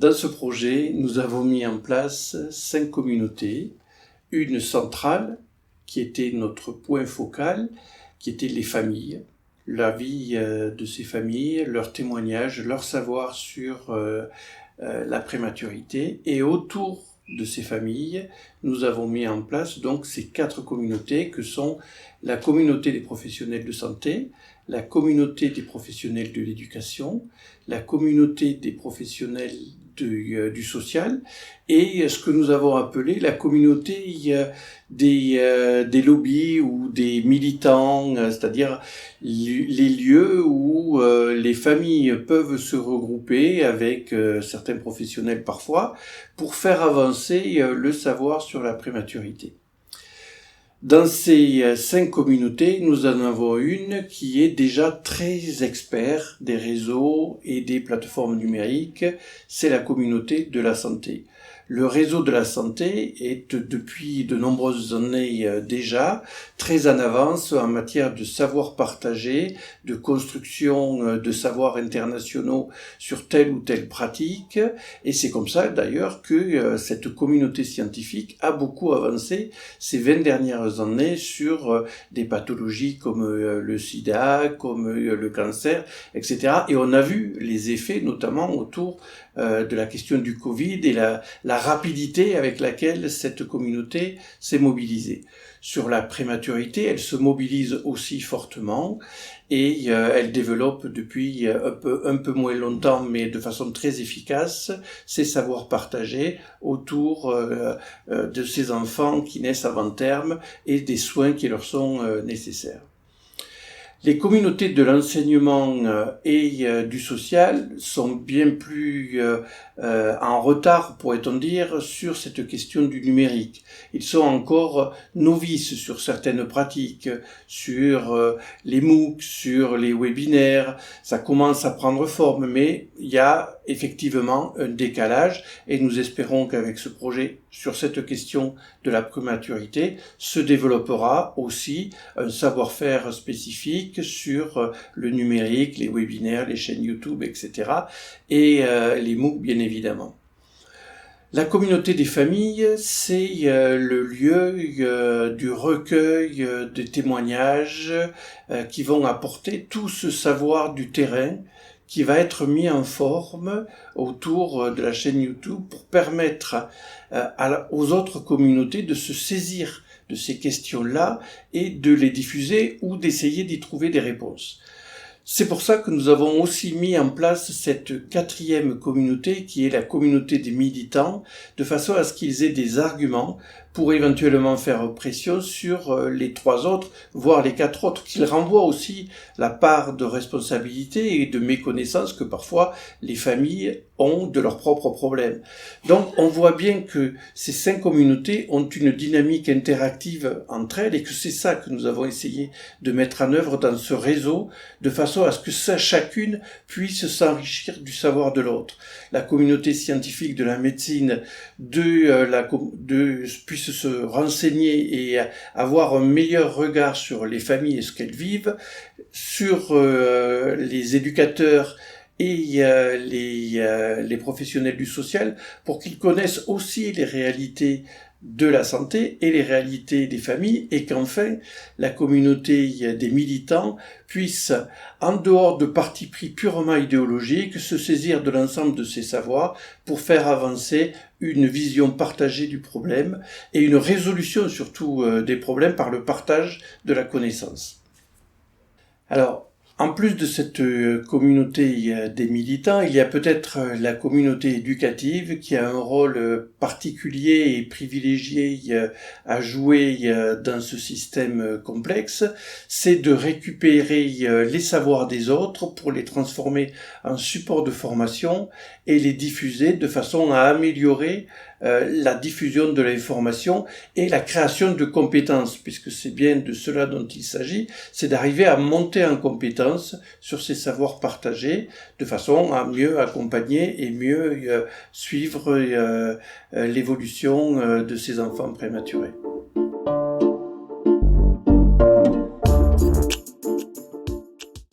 Dans ce projet, nous avons mis en place 5 communautés, une centrale qui était notre point focal, qui était les familles, la vie de ces familles, leurs témoignages, leur savoir sur la prématurité. Et autour de ces familles, nous avons mis en place donc ces 4 communautés que sont la communauté des professionnels de santé, la communauté des professionnels de l'éducation, la communauté des professionnels du social et ce que nous avons appelé la communauté des lobbies ou des militants, c'est-à-dire les lieux où les familles peuvent se regrouper avec certains professionnels parfois pour faire avancer le savoir sur la prématurité. Dans ces 5 communautés, nous en avons une qui est déjà très expert des réseaux et des plateformes numériques, c'est la communauté de la santé. Le réseau de la santé est depuis de nombreuses années déjà très en avance en matière de savoir partagé, de construction de savoirs internationaux sur telle ou telle pratique. Et c'est comme ça d'ailleurs que cette communauté scientifique a beaucoup avancé ces 20 dernières années sur des pathologies comme le sida, comme le cancer, etc. Et on a vu les effets notamment autour de la question du Covid et la rapidité avec laquelle cette communauté s'est mobilisée. Sur la prématurité, elle se mobilise aussi fortement et elle développe depuis un peu moins longtemps, mais de façon très efficace, ses savoirs partagés autour de ces enfants qui naissent avant terme et des soins qui leur sont nécessaires. Les communautés de l'enseignement et du social sont bien plus en retard, pourrait-on dire, sur cette question du numérique. Ils sont encore novices sur certaines pratiques, sur les MOOC, sur les webinaires. Ça commence à prendre forme, mais il y a effectivement un décalage et nous espérons qu'avec ce projet sur cette question de la prématurité se développera aussi un savoir-faire spécifique sur le numérique, les webinaires, les chaînes YouTube, etc. et les MOOC bien évidemment. La communauté des familles, c'est le lieu du recueil de témoignages qui vont apporter tout ce savoir du terrain qui va être mis en forme autour de la chaîne YouTube pour permettre aux autres communautés de se saisir de ces questions-là et de les diffuser ou d'essayer d'y trouver des réponses. C'est pour ça que nous avons aussi mis en place cette 4e communauté qui est la communauté des militants, de façon à ce qu'ils aient des arguments pour éventuellement faire pression sur les 3 autres, voire les 4 autres, qu'ils renvoient aussi la part de responsabilité et de méconnaissance que parfois les familles ont de leurs propres problèmes. Donc on voit bien que ces 5 communautés ont une dynamique interactive entre elles et que c'est ça que nous avons essayé de mettre en œuvre dans ce réseau, de façon à ce que chacune puisse s'enrichir du savoir de l'autre. La communauté scientifique de la médecine puisse se renseigner et avoir un meilleur regard sur les familles et ce qu'elles vivent, sur les éducateurs et les professionnels du social, pour qu'ils connaissent aussi les réalités de la santé et les réalités des familles, et qu'enfin la communauté des militants puisse, en dehors de partis pris purement idéologiques, se saisir de l'ensemble de ces savoirs pour faire avancer une vision partagée du problème et une résolution surtout des problèmes par le partage de la connaissance. Alors, en plus de cette communauté des militants, il y a peut-être la communauté éducative qui a un rôle particulier et privilégié à jouer dans ce système complexe. C'est de récupérer les savoirs des autres pour les transformer en support de formation et les diffuser de façon à améliorer la diffusion de l'information et la création de compétences, puisque c'est bien de cela dont il s'agit, c'est d'arriver à monter en compétences sur ces savoirs partagés, de façon à mieux accompagner et mieux suivre l'évolution de ces enfants prématurés.